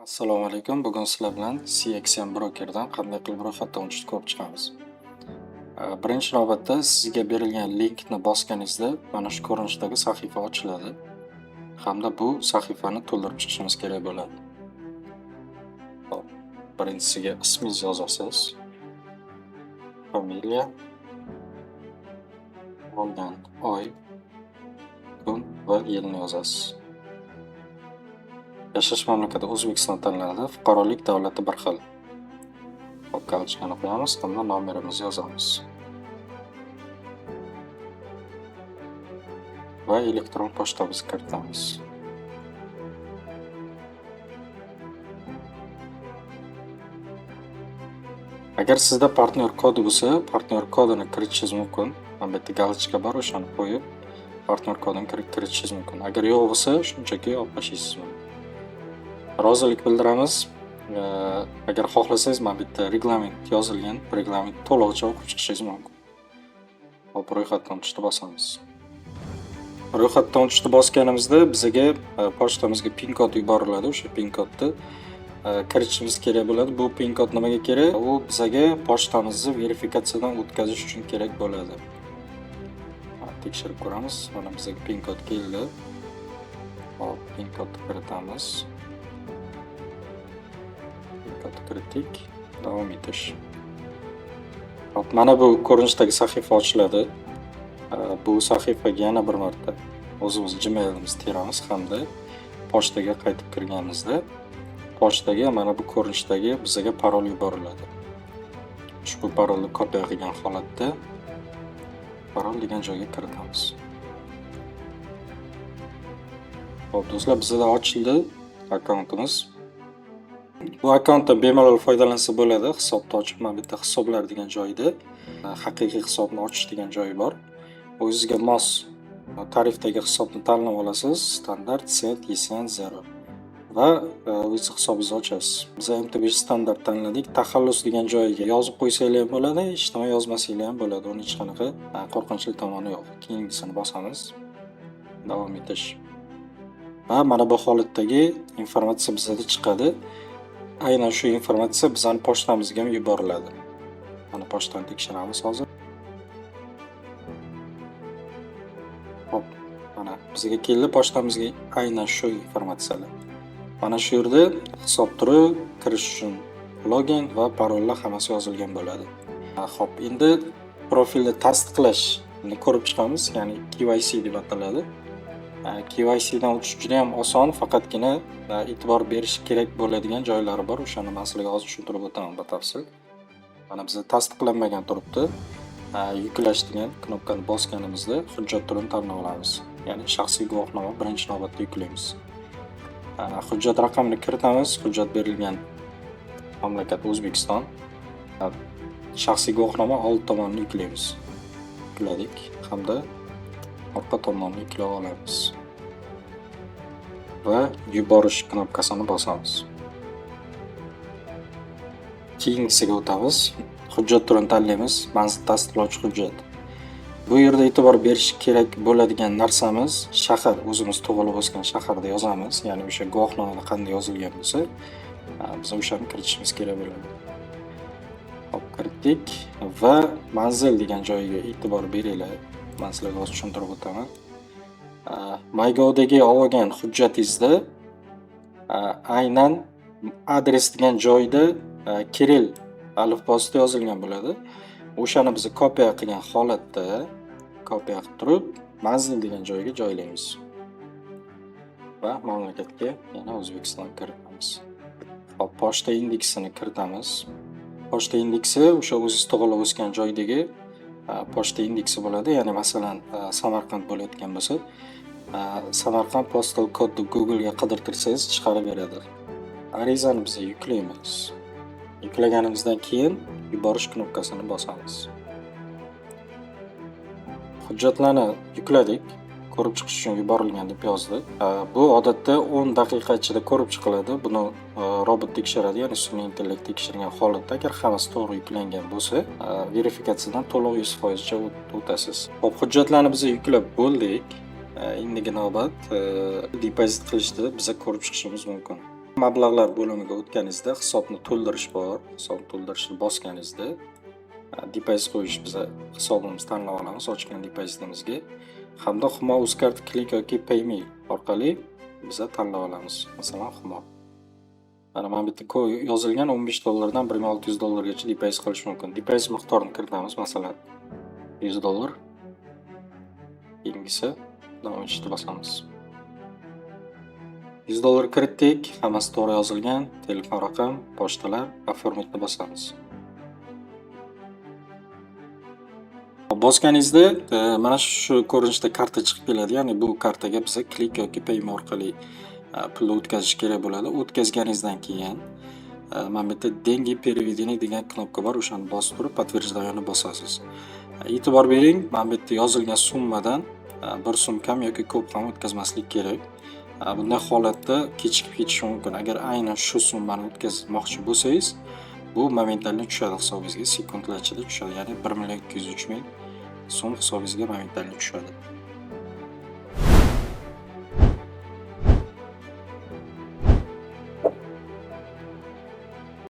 Assalomu alaykum. Bugun sizlar bilan CXM Brokerdan qanday qilib ro'yxatdan ko'rib chiqamiz. Birinchi navbatda sizga berilgan linkni bosganingizda mana shu ko'rinishdagi sahifa ochiladi hamda bu sahifani to'ldirib chiqishimiz kerak bo'ladi. Hop, birinchisiga ismingizni yozasiz. Familiya, tug'ilgan oy, kun va yilni yozasiz. Yashash mamlakati O'zbekiston tanlanadi, fuqarolik davlati bir xil. Hop, galchkani qo'yamiz hamda nomerimizni yozamiz. Va elektron pochtamizni kiritamiz. Agar sizda partnyor kodi bo'lsa, partnyor kodini kiritishingiz mumkin. Mana bu yerda galchka bor, o'shani qo'yib partnyor kodini kiritishingiz mumkin. Agar yo'q bo'lsa, shunchaki olib tashlaysiz mumkin. Rozilik bildiramiz. Agar xohlasangiz mana bu yerda reglament yozilgan, reglament to'lig'icha o'qib chiqishingiz mumkin. Hop, ro'yxatdan o'tishni bosamiz. Ro'yxatdan o'tishni bosganimizda bizga pochtamizga pin kod yuboriladi. O'sha pin kodni kiritishimiz kerak bo'ladi. Bu pin kod nimaga kerak? U bizga pochtamizni verifikatsiyadan o'tkazish uchun kerak bo'ladi. Tekshirib ko'ramiz. Mana bizga pin kod keldi. Hop, pin kodni kiritamiz. Kiritdik, davom etish. Hop, mana bu ko'rinishdagi sahifa ochiladi. Bu sahifaga yana bir marta o'zimiz Gmailimizni teramiz hamda pochtaga qaytib kirganimizda pochtaga mana bu ko'rinishdagi bizga parol yuboriladi. Ushbu parolni kopiya qilgan holatda parol degan joyga kiritamiz. Hop, do'stlar, bizda ochildi akkauntimiz. Bu akkauntdan bemalol foydalansa bo'ladi. Hisobni ochib, mana bu yerda hisoblar degan joyda haqiqiy hisobni ochish degan joyi bor. O'zingizga mos tarifdagi hisobni tanlab olasiz. Standart, set, yesen, zero. Va o'z hisobingizni ochasiz. Biz MT5 standart tanladik. Taxallus degan joyiga yozib qo'ysanglar ham bo'ladi, hech nima yozmasanglar ham bo'ladi. Uning hech qanaqa qo'rqinchli tomoni yo'q. Keyingisini bosamiz. Davom etish. Va mana bu holatdagi informatsiya bizga chiqadi. Aynan shu informatsiya bizning pochtamizga ham yuboriladi. Mana pochtani tekshiramiz hozir. Hop, mana bizga keldi pochtamizga aynan shu informatsiyalar. Mana shu yerda hisob turi, kirish uchun login va parollar hammasi yozilgan bo'ladi. Hop, endi profilni tasdiqlashni ko'rib chiqamiz, ya'ni KYC deb ataladi. KYC dan o'tish juda ham oson, faqatgina e'tibor berish kerak bo'ladigan joylari bor. O'shani men sizlarga hozir tushuntirib o'taman batafsil. Mana bizda tasdiqlanmagan turibdi. Yuklash degan knopkani bosganimizda hujjat turini tanlab olamiz. Ya'ni shaxsiy guvohnoma birinchi navbatda yuklaymiz. Hujjat raqamini kiritamiz. Hujjat berilgan mamlakat O'zbekiston. Shaxsiy guvohnoma old tomonni yuklaymiz. Yukladik hamda orqa tomonni yuklab olamiz. Va yuborish knopkasini bosamiz. Keyingisiga o'tamiz. Hujjat turini tanlaymiz. Manzil tasdiqlovchi hujjat. Bu yerda e'tibor berish kerak bo'ladigan narsamiz shahar, o'zimiz tug'ilib o'sgan shaharda yozamiz. Ya'ni o'sha guvohnomada qanday yozilgan bo'lsa, biz o'shani kiritishimiz kerak bo'ladi. Hop, kiritdik va manzil degan joyiga e'tibor beringlar. Men sizlarga hozir tushuntirib o'taman. MyGov'dagi olgan hujjatingizda aynan adres degan joyda Kirill alifbosida yozilgan bo'ladi. O'shani biz kopiya qilgan holatda kopiya qilib turib, manzil degan joyga joylaymiz. Va mamlakatga, ya'ni O'zbekiston kiritamiz. Hop, pochta indeksini kiritamiz. Pochta indeksi o'sha o'zingiz tug'ilib o'sgan joydagi pochta indeksi bo'ladi. Ya'ni masalan, Samarqand bo'layotgan bo'lsa, Samarqand postal kodni Google ga qidirtirsangiz chiqarib beradi. Arizani biz yuklaymiz. Yuklaganimizdan keyin yuborish knopkasini bosamiz. Hujjatlarni yukladik. Ko'rib chiqish uchun yuborilgan deb yozdi. Bu odatda 10 daqiqa ichida ko'rib chiqiladi. Buni robot tekshiradi, ya'ni sun'iy intellekt tekshirgan holatda agar hammasi to'g'ri yuklangan bo'lsa, verifikatsiyadan to'liq 100% cha o'tasiz. Hop, hujjatlarni biz yuklab bo'ldik. Endigi navbat depozit qilishni biz ko'rib chiqishimiz mumkin. Mablag'lar bo'limiga o'tganingizda hisobni to'ldirish bor. Hisobni to'ldirishni bosganingizda deposit qo'yish biza hisobimizni tanlab olamiz ochgan depozitimizga hamda Humo Uzcard Click yoki PayMe orqali biza tanlab olamiz. Masalan, Humo. Mana bu yerda yozilgan $15 dan $1600 gacha deposit qilish mumkin. Deposit miqdorini kiritamiz, masalan, $100. Keyingisi davom etishni bosamiz. $100 kiritdik, hammasi to'g'ri yozilgan, telefon raqam, pochtalar, oformitni bosamiz. Bosganingizda mana shu ko'rinishda karta chiqib keladi. Ya'ni bu kartaga biza Click yoki PayMe orqali pulni o'tkazish kerak bo'ladi. O'tkazganingizdan keyin mana bu yerda "Деньги переведены" degan knopka bor, o'shani bosib turib подтверждениeni bosasiz. E'tibor bering, mana bu yerda yozilgan summadan bir so'm kam yoki ko'p ham o'tkazmaslik kerak. Bunday holatda kechikib ketishi mumkin. Agar aynan shu summani o'tkazmoqchi bo'lsangiz, bu momentalni tushadi hisobingizga, sekundlar ichida tushadi. Ya'ni 1,203,000 so'm hisobingizga momentalni tushadi.